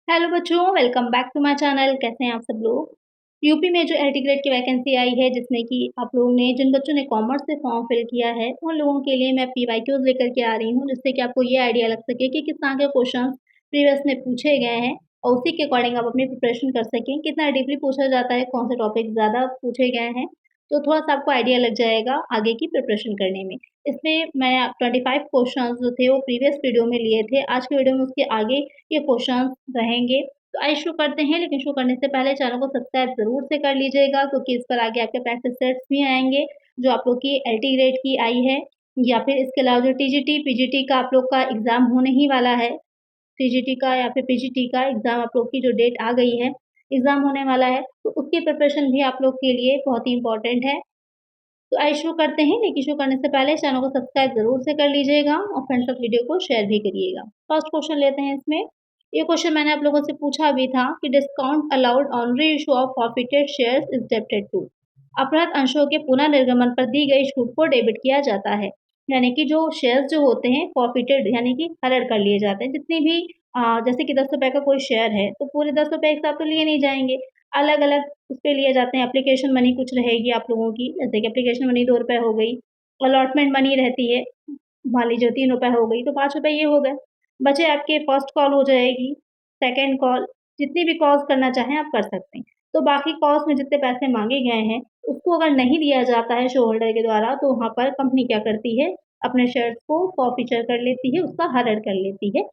Hello बच्चों, welcome back to my channel. कैसे हैं आप सब लोग। यूपी में जो एलटी ग्रेड की वैकेंसी आई है, जिसमें कि आप लोगों ने जिन बच्चों ने कॉमर्स से फॉर्म फिल किया है, उन लोगों के लिए मैं पीवाईक्यूज लेकर के आ रही हूँ, जिससे कि आपको ये आइडिया लग सके कि किस तरह के क्वेश्चन प्रीवियस में पूछे गए हैं और उसी के अकॉर्डिंग आप अपनी प्रिपरेशन कर सकें। कितना डीपली पूछा जाता है, कौन से टॉपिक ज़्यादा पूछे गए हैं, तो थोड़ा सा आपको आइडिया लग जाएगा आगे की प्रिपरेशन करने में। इसमें मैं 25 क्वेश्चन जो थे वो प्रीवियस वीडियो में लिए थे। आज के वीडियो में उसके आगे ये क्वेश्चन रहेंगे। तो आइए शुरू करते हैं, लेकिन शुरू करने से पहले चैनल को सब्सक्राइब ज़रूर से कर लीजिएगा, क्योंकि इस पर आगे आपके प्रैक्टिस सेट्स भी आएंगे जो आप लोग की एलटी ग्रेड की आई है, या फिर इसके अलावा जो टीजीटी पीजीटी का आप लोग का एग्ज़ाम होने ही वाला है। टीजीटी का या फिर पीजीटी का एग्ज़ाम आप लोग की जो डेट आ गई है, एग्ज़ाम होने वाला है, तो उसकी प्रिपरेशन भी आप लोग के लिए बहुत ही इंपॉर्टेंट है। तो आइए शुरू करते हैं, लेकिन शुरू करने से पहले चैनल को सब्सक्राइब ज़रूर से कर लीजिएगा और फ्रेंड्स तक वीडियो को शेयर भी करिएगा। फर्स्ट क्वेश्चन लेते हैं इसमें। ये क्वेश्चन मैंने आप लोगों से पूछा भी था कि discount allowed on reissue of forfeited shares is debited to. अपहृत अंशों के पुनः निर्गमन पर दी गई छूट को डेबिट किया जाता है। यानी कि जो शेयर्स जो होते हैं फॉरफिटेड यानी कि हड़प कर लिए जाते हैं, जितनी भी जैसे कि 10 रुपए का कोई शेयर है तो पूरे 10 रुपए एक साथ तो लिए नहीं जाएंगे, अलग अलग उस पे लिए जाते हैं। एप्लीकेशन मनी कुछ रहेगी आप लोगों की, जैसे कि एप्लीकेशन मनी 2 रुपए हो गई, अलॉटमेंट मनी रहती है, मान लीजिए 3 रुपए हो गई, तो 5 रुपए ये हो गए। बचे आपके फर्स्ट कॉल हो जाएगी, सेकंड कॉल, जितनी भी कॉल्स करना चाहें आप कर सकते हैं। तो बाकी कॉल्स में जितने पैसे माँगे गए हैं, उसको अगर नहीं दिया जाता है शेयर होल्डर के द्वारा, तो वहाँ पर कंपनी क्या करती है, अपने शेयर्स को फॉरफीचर कर लेती है, उसका हड़प कर लेती है।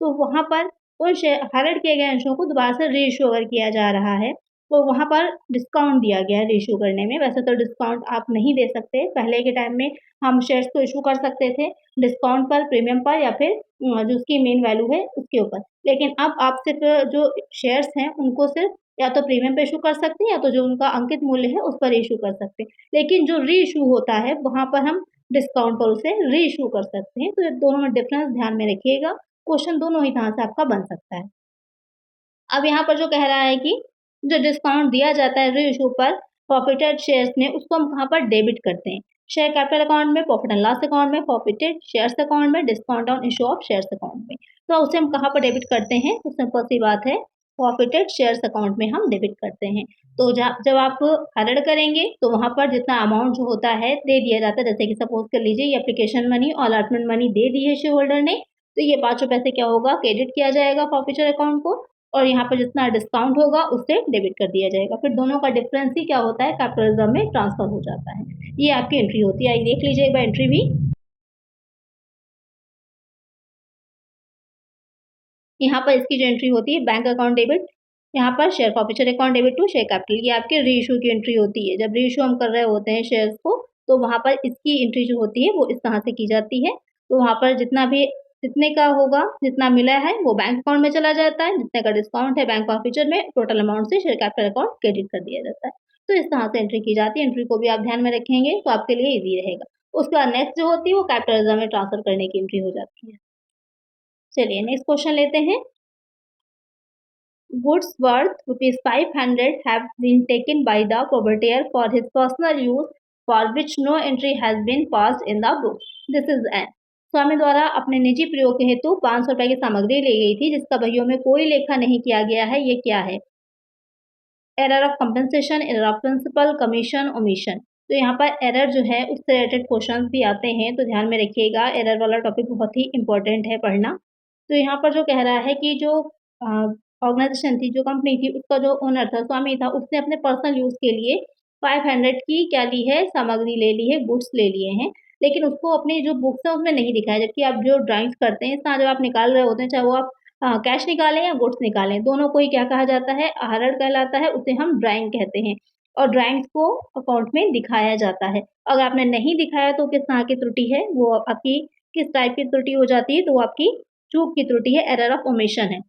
तो वहाँ पर उन हड़प किए गए अंशों को दोबारा से रीइश्यू अगर किया जा रहा है, तो वहाँ पर डिस्काउंट दिया गया है रीइश्यू करने में। वैसे तो डिस्काउंट आप नहीं दे सकते, पहले के टाइम में हम शेयर्स को इश्यू कर सकते थे डिस्काउंट पर, प्रीमियम पर, या फिर जो उसकी मेन वैल्यू है उसके ऊपर। लेकिन अब आप सिर्फ़ जो शेयर्स हैं उनको सिर्फ़ या तो प्रीमियम पे इश्यू कर सकते हैं, या तो जो उनका अंकित मूल्य है उस पर इश्यू कर सकते हैं। लेकिन जो रीइश्यू होता है वहाँ पर हम डिस्काउंट पर उसे रीइश्यू कर सकते हैं। तो ये दोनों में डिफ़रेंस ध्यान में रखिएगा, क्वेश्चन दोनों ही तरह से आपका बन सकता है। अब यहाँ पर जो कह रहा है कि जो डिस्काउंट दिया जाता है रीइश्यू पर प्रॉफिटेड शेयर्स में, उसको हम कहाँ पर डेबिट करते हैं। शेयर कैपिटल अकाउंट में, प्रॉफिट एंड लॉस अकाउंट में, प्रॉफिटेड शेयर्स अकाउंट में, discount on issue of shares account में। तो उसे हम कहाँ पर डेबिट करते हैं, तो सिंपल सी बात है, प्रॉफिटेड शेयर्स अकाउंट में हम डेबिट करते हैं। तो जब आप हरण करेंगे तो वहाँ पर जितना अमाउंट जो होता है दे दिया जाता है, जैसे कि सपोज कर लीजिए ये एप्लीकेशन मनी और अलॉटमेंट मनी दे दी है शेयर होल्डर ने, तो ये 5 रुपए से क्या होगा, क्रेडिट किया जाएगा फॉरफीचर अकाउंट को, और यहाँ पर जितना डिस्काउंट होगा उससे डेबिट कर दिया जाएगा। फिर दोनों का डिफरेंस ही क्या होता है, कैपिटल रिजर्व में ट्रांसफर हो जाता है। ये आपकी एंट्री होती है। आइए देख लीजिए एक बार एंट्री भी। यहाँ पर इसकी जो एंट्री होती है, बैंक अकाउंट डेबिट, यहाँ पर share forfeiture account debit to share capital, ये आपके रीइश्यू की एंट्री होती है। जब रीइश्यू हम कर रहे होते हैं शेयर्स को, तो वहाँ पर इसकी एंट्री जो होती है वो इस तरह से की जाती है। तो वहाँ पर जितना भी जितने का होगा, जितना मिला है वो बैंक अकाउंट में चला जाता है, जितने का डिस्काउंट है बैंक फॉरफीचर में, टोटल अमाउंट से शेयर कैपिटल अकाउंट क्रेडिट कर दिया जाता है। तो इस तरह से एंट्री की जाती है। एंट्री को भी आप ध्यान में रखेंगे तो आपके लिए ईज़ी रहेगा। उसके बाद नेक्स्ट जो होती है वो कैपिटल रिजर्व में ट्रांसफर करने की एंट्री हो जाती है। चलिए नेक्स्ट क्वेश्चन लेते हैं। Goods worth rupees 500 have been taken by the proprietor for his personal use, for which no entry has been passed in the book. This is an स्वामी द्वारा अपने निजी प्रयोग के हेतु 500 रुपए की सामग्री ली गई थी, जिसका बहियों में कोई लेखा नहीं किया गया है। ये क्या है? Error of compensation, error of principle, commission, omission. तो यहाँ पर एरर जो है उससे रिलेटेड क्वेश्चंस भी आते हैं, तो ध्यान में रखिएगा। एरर वाला टॉपिक बहुत ही इंपॉर्टेंट है पढ़ना। तो यहाँ पर जो कह रहा है कि जो ऑर्गेनाइजेशन थी, जो कंपनी थी, उसका जो ओनर था, स्वामी था, उसने अपने पर्सनल यूज़ के लिए 500 की क्या ली है, सामग्री ले ली है, गुड्स ले लिए हैं। लेकिन उसको अपनी जो बुक्स है उसमें नहीं दिखाया, जबकि आप जो ड्राइंग्स करते हैं, इस तरह जब आप निकाल रहे होते हैं, चाहे वो आप कैश निकालें या गुड्स निकालें, दोनों को ही क्या कहा जाता है, आहरण कहलाता है, उसे हम ड्राइंग कहते हैं। और ड्राइंग्स को अकाउंट में दिखाया जाता है। अगर आपने नहीं दिखाया तो किस तरह की त्रुटि है, वो आपकी किस टाइप की त्रुटि हो जाती है, तो वो आपकी चूक की त्रुटि है, एरर ऑफ ओमिशन है।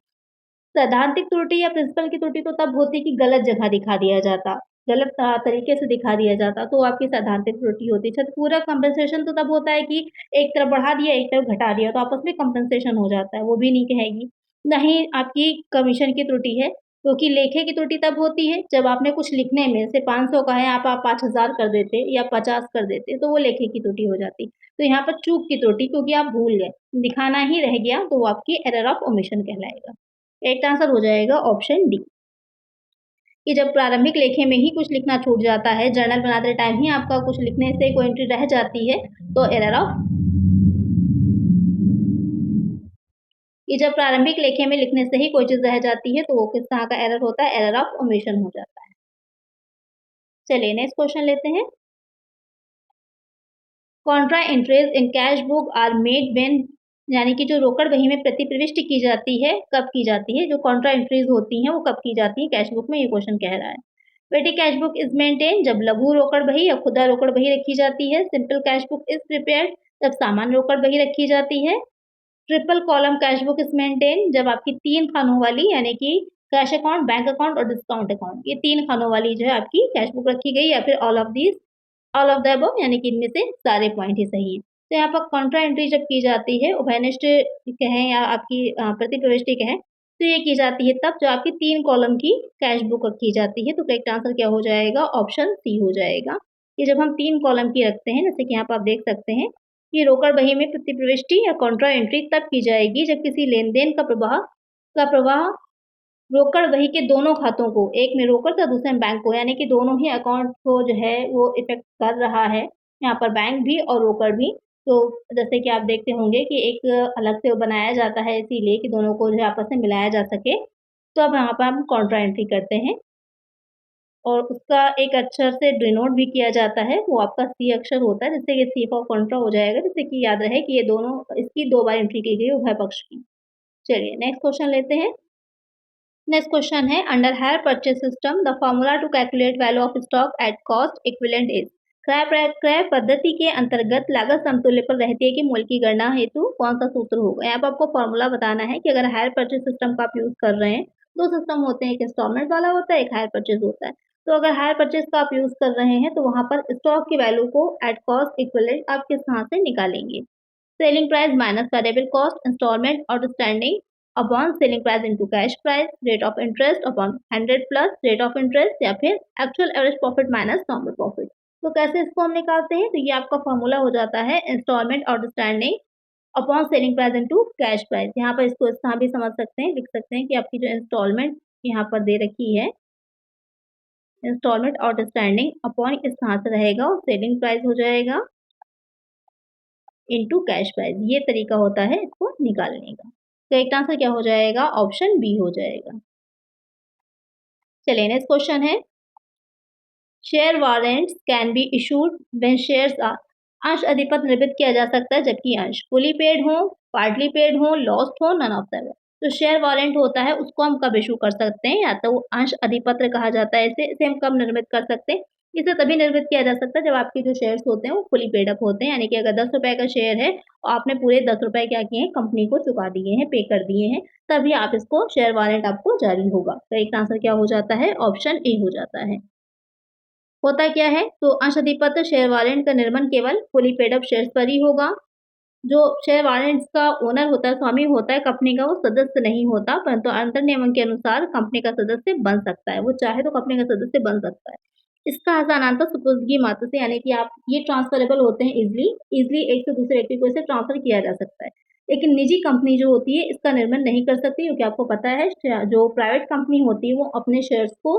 सैद्धांतिक त्रुटि या प्रिंसिपल की त्रुटि तो तब होती कि गलत जगह दिखा दिया जाता, गलत तरीके से दिखा दिया जाता, तो आपकी सैद्धांतिक त्रुटि होती। क्षतिपूरक कंपनसेशन तो तब होता है कि एक तरफ बढ़ा दिया, एक तरफ घटा दिया, तो आपस में कंपनसेशन हो जाता है, वो भी नहीं कहेगी। ना ही आपकी कमीशन की त्रुटि है, क्योंकि लेखे की त्रुटि तब होती है जब आपने कुछ लिखने में से 500 का है, आप 5000 कर देते या 50 कर देते, तो वो लेखे की त्रुटि हो जाती। तो यहाँ पर चूक की त्रुटि, क्योंकि आप भूल गए, दिखाना ही रह गया, तो वो आपकी एरर ऑफ ओमिशन कहलाएगा। करेक्ट आंसर हो जाएगा ऑप्शन डी, कि जब प्रारंभिक लेखे में ही कुछ लिखना छूट जाता है, जर्नल बनाते टाइम ही आपका कुछ लिखने से कोई एंट्री रह जाती है, तो एरर ऑफ, कि जब प्रारंभिक लेखे में लिखने से ही कोई चीज रह जाती है तो वो किस तरह का एरर होता है, एरर ऑफ ओमिशन हो जाता है। चलिए नेक्स्ट क्वेश्चन लेते हैं। Contra entries in cash book are made when, यानी कि जो रोकड़ बही में प्रति प्रविष्टि की जाती है कब की जाती है, जो कॉन्ट्रा एंट्रीज होती हैं वो कब की जाती है कैश बुक में, ये क्वेश्चन कह रहा है। पेटी कैश बुक इज मेंटेन जब लघु रोकड़ बही या खुदरा रोकड़ बही रखी जाती है। Simple cash book is prepared जब सामान्य रोकड़ बही रखी जाती है। Triple column cash book is maintain जब आपकी 3 खानों वाली, यानी कि कैश अकाउंट, बैंक अकाउंट और डिस्काउंट अकाउंट, ये 3 खानों वाली जो है आपकी कैश बुक रखी गई, या फिर ऑल ऑफ द अबव, यानी कि इनमें से सारे पॉइंट ही सही है। तो यहाँ पर कॉन्ट्रा एंट्री जब की जाती है, उभयनिष्ठ कहें या आपकी प्रति प्रविष्टि कहें, तो ये की जाती है तब जो आपकी 3 कॉलम की कैश बुक रखी जाती है। तो करेक्ट आंसर क्या हो जाएगा, ऑप्शन सी हो जाएगा, कि जब हम 3 कॉलम की रखते हैं, जैसे कि यहाँ पर आप देख सकते हैं कि रोकड़ बही में प्रति प्रविष्टि या कॉन्ट्रा एंट्री तब की जाएगी जब किसी लेन देन का प्रवाह रोकड़ बही के दोनों खातों को, एक में रोकड़ था दूसरे में बैंक को, यानी कि दोनों ही अकाउंट को जो है वो इफेक्ट कर रहा है, यहाँ पर बैंक भी और रोकड़ भी। तो जैसे कि आप देखते होंगे कि एक अलग से बनाया जाता है इसीलिए कि दोनों को जो है आपस में मिलाया जा सके। तो अब यहाँ पर हम कॉन्ट्रा एंट्री करते हैं और उसका एक अक्षर से डिनोट भी किया जाता है, वो आपका सी अक्षर होता है, जिससे कि सी फॉर कॉन्ट्रा हो जाएगा, जिससे कि याद रहे कि ये दोनों, इसकी 2 बार एंट्री की गई उभय पक्ष की। चलिए नेक्स्ट क्वेश्चन लेते हैं। नेक्स्ट क्वेश्चन है, under hire purchase system the formula to calculate value of stock at cost equivalent is. क्रय पद्धति के अंतर्गत लागत समतुल्य पर रहती है कि मूल्य की गणना हेतु कौन सा सूत्र होगा। यहाँ पर आपको फॉर्मूला बताना है कि अगर हायर परचेज सिस्टम का आप यूज कर रहे हैं, 2 सिस्टम होते हैं, एक इंस्टॉलमेंट वाला होता है, एक हायर परचेज होता है। तो अगर हायर परचेज का आप यूज कर रहे हैं तो वहां पर स्टॉक की वैल्यू को एट कॉस्ट इक्विवेलेंट आप किस तरह से निकालेंगे, selling price minus variable cost, installment outstanding upon selling price into cash price, rate of interest upon 100 plus rate of interest, या फिर actual average profit minus normal profit. तो कैसे इसको हम निकालते हैं, तो ये आपका फॉर्मूला हो जाता है installment outstanding upon selling price into cash price. यहाँ पर इसको इस तरह भी समझ सकते हैं, लिख सकते हैं कि आपकी जो इंस्टॉलमेंट यहाँ पर दे रखी है, इंस्टॉलमेंट आउटस्टैंडिंग अपॉन इस तरह से रहेगा और सेलिंग प्राइस हो जाएगा इनटू कैश प्राइस। ये तरीका होता है इसको निकालने का। करेक्ट आंसर क्या हो जाएगा, ऑप्शन बी हो जाएगा। चलिए नेक्स्ट क्वेश्चन है, share warrants can be issued when shares are, अंश अधिपत्र निर्मित किया जा सकता है जबकि अंश फुली पेड हो, पार्टली पेड हो, लॉस्ट हो, नन ऑफ द। तो शेयर वारंट होता है उसको हम कब इशू कर सकते हैं, या तो वो अंश अधिपत्र कहा जाता है, इसे हम कब निर्मित कर सकते हैं, इसे तभी निर्मित किया जा सकता है जब आपके जो शेयर्स होते हैं वो फुली पेड अप होते हैं, यानी कि अगर 10 रुपए का शेयर है और आपने पूरे 10 रुपए क्या किए हैं, कंपनी को चुका दिए हैं, पे कर दिए हैं, तभी आप इसको शेयर वारंट आपको जारी होगा। तो एक आंसर क्या हो जाता है, ऑप्शन ए हो जाता है। होता क्या है, तो अंश अधिपत्र शेयर वारंट का निर्माण केवल फुली पेड अप शेयर्स पर ही होगा। जो शेयर वारंट्स का ओनर होता है, स्वामी होता है कंपनी का, वो सदस्य नहीं होता, परंतु अंतर नियमन के अनुसार कंपनी का सदस्य बन सकता है, वो चाहे तो कंपनी का सदस्य बन सकता है। इसका हस्तांतरण सुपुर्दगी मात्र से, यानी कि आप ये ट्रांसफरेबल होते हैं, इजिली एक से दूसरे व्यक्ति को इसे ट्रांसफर किया जा सकता है। लेकिन निजी कंपनी जो होती है इसका निर्माण नहीं कर सकती, क्योंकि आपको पता है जो प्राइवेट कंपनी होती है वो अपने शेयर्स को,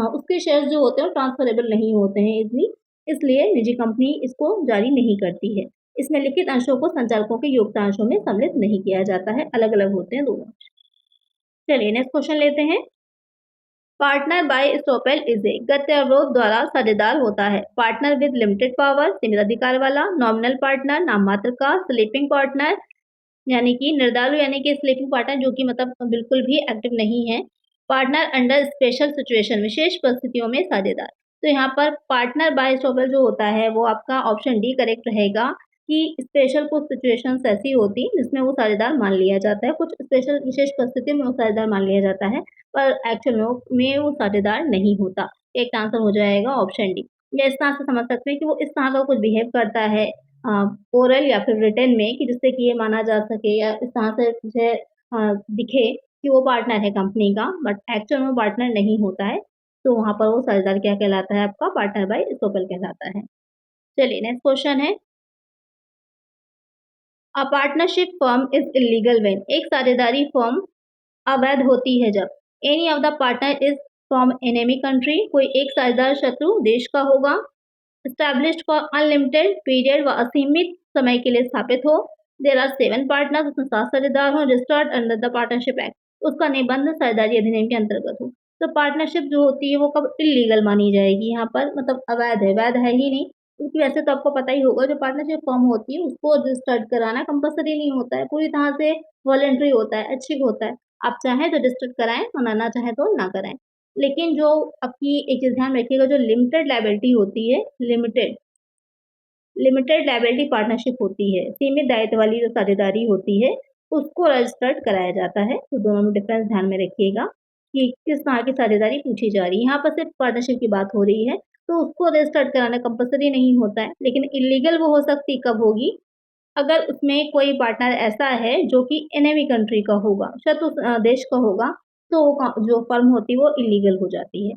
उसके शेयर्स जो होते हैं वो ट्रांसफरेबल नहीं होते हैं इजिली, इसलिए निजी कंपनी इसको जारी नहीं करती है। इसमें लिखित अंशों को संचालकों के योगदान में सम्मिलित नहीं किया जाता है, अलग अलग होते हैं दोनों। चलिए नेक्स्ट क्वेश्चन लेते हैं। Partner by estoppel is a गत्य अवरोध द्वारा साझेदार होता है। पार्टनर विद लिमिटेड पावर, सीमित अधिकार वाला, नॉमिनल पार्टनर, नाममात्र का, स्लीपिंग पार्टनर, यानी कि निर्दालु, यानी कि स्लीपिंग पार्टनर जो कि मतलब बिल्कुल भी एक्टिव नहीं है, पार्टनर अंडर स्पेशल सिचुएशन, विशेष परिस्थितियों में साझेदार। तो यहाँ पर पार्टनर बाय स्टॉपेल जो होता है वो आपका ऑप्शन डी करेक्ट रहेगा, कि स्पेशल कुछ सिचुएशंस ऐसी होती जिसमें वो साझेदार मान लिया जाता है, कुछ स्पेशल विशेष परिस्थितियों में वो साझेदार मान लिया जाता है, पर एक्चुअल में वो साझेदार नहीं होता। एक आंसर हो जाएगा ऑप्शन डी। या इस तरह से समझ सकते हैं कि वो इस तरह का कुछ बिहेव करता है ओरल या फिर रिटन में, कि जिससे कि ये माना जा सके या इस तरह से मुझे दिखे कि वो पार्टनर है कंपनी का, बट एक्चुअल में पार्टनर नहीं होता है। तो वहाँ पर वो साझेदार क्या कहलाता है, आपका पार्टनर बाय स्टॉपेल कहलाता है। चलिए नेक्स्ट क्वेश्चन है, a partnership firm is illegal when, एक साझेदारी फर्म अवैध होती है जब any of the partner is from enemy country, कोई एक साझेदार शत्रु देश का होगा, एस्टैब्लिश्ड फॉर अनलिमिटेड पीरियड व असीमित समय के लिए स्थापित हो, देयर आर 7 पार्टनर्स, उसमें 7 साझेदार हो, registered under the partnership act, उसका निबंध साझेदारी अधिनियम के अंतर्गत हो। तो पार्टनरशिप जो होती है वो कब इल्लीगल मानी जाएगी यहाँ पर, मतलब अवैध है, वैध है ही नहीं, क्योंकि वैसे तो आपको पता ही होगा जो पार्टनरशिप फॉर्म होती है उसको रजिस्टर्ड कराना कंपल्सरी नहीं होता है, पूरी तरह से वॉलंटरी होता है, ऐच्छिक होता है। आप चाहें तो रजिस्टर्ड कराएँ और ना चाहें तो ना कराएँ। लेकिन जो आपकी एक चीज़ ध्यान रखिएगा, जो लिमिटेड लायबिलिटी होती है, लिमिटेड लिमिटेड लायबिलिटी पार्टनरशिप होती है, सीमित दायित्व वाली जो साझेदारी होती है, उसको रजिस्टर्ड कराया जाता है। तो दोनों में डिफरेंस ध्यान में रखिएगा कि किस तरह की साझेदारी पूछी जा रही है। यहाँ पर सिर्फ पार्टनरशिप की बात हो रही है, तो उसको रजिस्टर्ड कराना कंपल्सरी नहीं होता है, लेकिन इल्लीगल वो हो सकती कब होगी, अगर उसमें कोई पार्टनर ऐसा है जो कि एनिमी कंट्री का होगा, शत्रु देश का होगा, तो वो जो फर्म होती है वो इल्लीगल हो जाती है।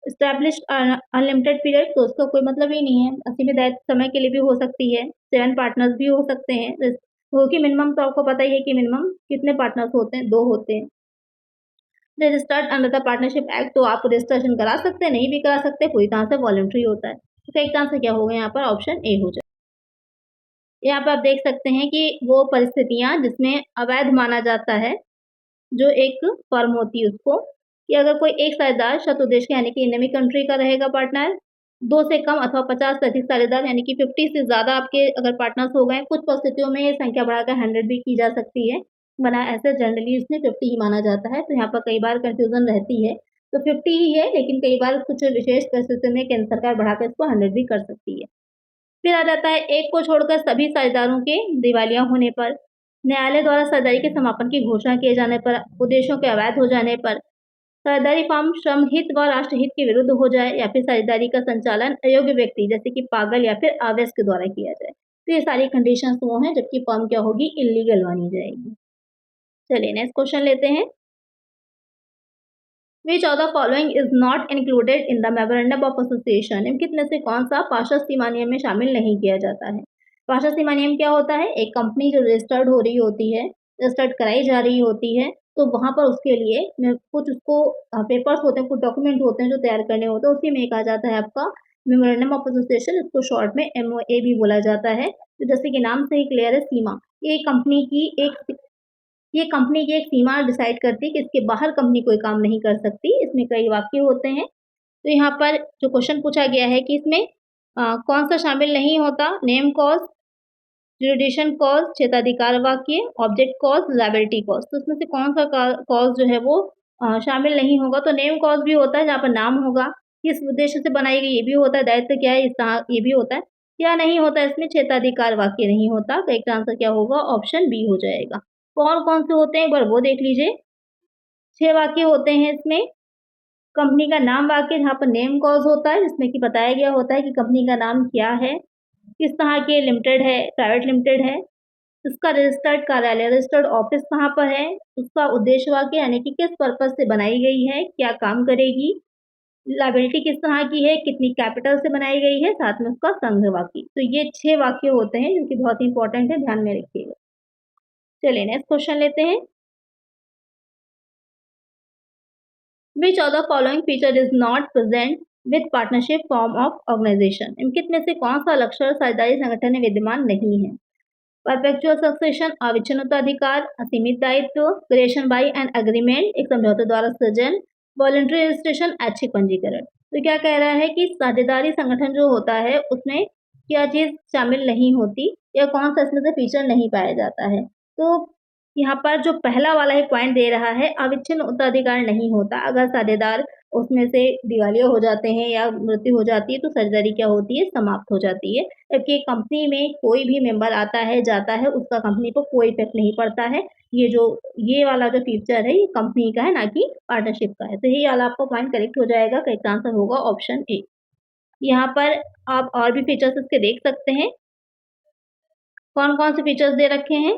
एस्टैब्लिश्ड अनलिमिटेड पीरियड तो उसका कोई मतलब ही नहीं है, असीमित दायित्व समय के लिए भी हो सकती है, 7 पार्टनर्स भी हो सकते हैं, क्योंकि मिनिमम तो आपको पता ही है कि मिनिमम कितने पार्टनर्स होते हैं, 2 होते हैं। Registered under the partnership act तो आप रजिस्ट्रेशन करा सकते हैं, नहीं भी करा सकते, पूरी तरह से वॉलंटरी होता है। तो सही आंसर क्या होगा यहाँ पर, ऑप्शन ए हो जाए। यहाँ पे आप देख सकते हैं कि वो परिस्थितियाँ जिसमें अवैध माना जाता है, जो एक फर्म होती है उसको, कि अगर कोई एक साझेदार शत्रु देश का यानी कि एनिमी कंट्री का रहेगा पार्टनर, 2 से कम अथवा 50 से अधिक साझेदार यानी कि 50 से ज़्यादा आपके अगर पार्टनर्स हो गए, कुछ परिस्थितियों में ये संख्या बढ़ाकर 100 भी की जा सकती है, वरना ऐसे जनरली इसमें 50 ही माना जाता है, तो यहाँ पर कई बार कन्फ्यूज़न रहती है। तो 50 ही है, लेकिन कई बार कुछ विशेष परिस्थितियों में केंद्र सरकार बढ़ाकर इसको 100 भी कर सकती है। फिर आ जाता है एक को छोड़कर सभी साझेदारों के दिवालिया होने पर, न्यायालय द्वारा साझेदारी के समापन की घोषणा किए जाने पर, उद्देश्यों के अवैध हो जाने पर, साझेदारी फर्म श्रम हित व राष्ट्रहित के विरुद्ध हो जाए या फिर साझेदारी का संचालन अयोग्य व्यक्ति जैसे कि पागल या फिर आवेश के द्वारा किया जाए। तो ये सारी कंडीशंस वो हैं जबकि फर्म क्या होगी, इल्लीगल मानी जाएगी। चलिए नेक्स्ट क्वेश्चन लेते हैं। Which of the following is not included in the memorandum of association? निम्नलिखित में से कौन सा पार्षद सीमा नियम में शामिल नहीं किया जाता है? पार्षद सीमा नियम क्या होता है? एक कंपनी जो रजिस्टर्ड हो रही होती है, रजिस्टर्ड कराई जा रही होती है, तो वहाँ पर उसके लिए कुछ उसको पेपर्स होते हैं, कुछ डॉक्यूमेंट होते हैं जो तैयार करने होते हैं, उसी में एक आ जाता है आपका मेमोरेंडम ऑफ एसोसिएशन, इसको शॉर्ट में MOA भी बोला जाता है। तो जैसे कि नाम से ही क्लियर है, सीमा, ये कंपनी की एक ये कंपनी की एक सीमा डिसाइड करती है कि इसके बाहर कंपनी कोई काम नहीं कर सकती। इसमें कई वाक्य होते हैं। तो यहाँ पर जो क्वेश्चन पूछा गया है कि इसमें कौन सा शामिल नहीं होता? नेम कॉज, जुरिडिक्शन कॉज, क्षेत्राधिकार वाक्य, ऑब्जेक्ट कॉज, लायबिलिटी कॉज। तो इसमें से कौन सा कॉज जो है वो शामिल नहीं होगा? तो नेम कॉज भी होता है जहाँ पर नाम होगा, किस उद्देश्य से बनाई गई ये भी होता है, दायित्व क्या है इसका ये भी होता है। क्या नहीं होता इसमें? क्षेत्राधिकार वाक्य नहीं होता। तो एक आंसर क्या होगा? ऑप्शन बी हो जाएगा। कौन-कौन से होते हैं एक बार वो देख लीजिए। 6 वाक्य होते हैं इसमें। कंपनी का नाम वाक्य जहाँ पर नेम कॉज़ होता है, जिसमें कि बताया गया होता है कि कंपनी का नाम क्या है, किस तरह की लिमिटेड है, प्राइवेट लिमिटेड है, उसका रजिस्टर्ड कार्यालय, रजिस्टर्ड ऑफिस कहाँ पर है, उसका उद्देश्य वाक्य यानी कि किस पर्पज़ से बनाई गई है, क्या काम करेगी, लायबिलिटी किस तरह की है, कितनी कैपिटल से बनाई गई है, साथ में उसका संग्रह वाक्य। तो ये 6 वाक्य होते हैं जो कि बहुत ही इंपॉर्टेंट है, ध्यान में रखिएगा। चलिए नेक्स्ट क्वेश्चन लेते हैं। Which of the following feature is not present with partnership form of organization? इनके में से कौन सा लक्षण साझेदारी संगठन में विद्यमान नहीं है? परपेचुअल सक्सेशन, अविच्छिन्न उत्तराधिकार, असीमित दायित्व, क्रिएशन बाय एन एग्रीमेंट, एक समझौते द्वारा सृजन, वॉलंटरी रजिस्ट्रेशन, ऐच्छिक पंजीकरण। तो क्या कह रहा है कि साझेदारी संगठन जो होता है उसमें क्या चीज़ शामिल नहीं होती या कौन सा इसमें से फीचर नहीं पाया जाता है? तो यहाँ पर जो पहला वाला ही पॉइंट दे रहा है, अविच्छिन्न उत्तराधिकार नहीं होता। अगर साझेदार उसमें से दिवालिया हो जाते हैं या मृत्यु हो जाती है तो साझेदारी क्या होती है? समाप्त हो जाती है। जबकि कंपनी में कोई भी मेंबर आता है, जाता है, उसका कंपनी पर कोई इफ़ेक्ट नहीं पड़ता है। ये वाला जो फीचर है ये कंपनी का है, ना कि पार्टनरशिप का है। तो ये वाला आपका पॉइंट करेक्ट हो जाएगा। करेक्ट आंसर होगा ऑप्शन ए। यहाँ पर आप और भी फीचर्स इसके देख सकते हैं। कौन-कौन से फीचर्स दे रखे हैं?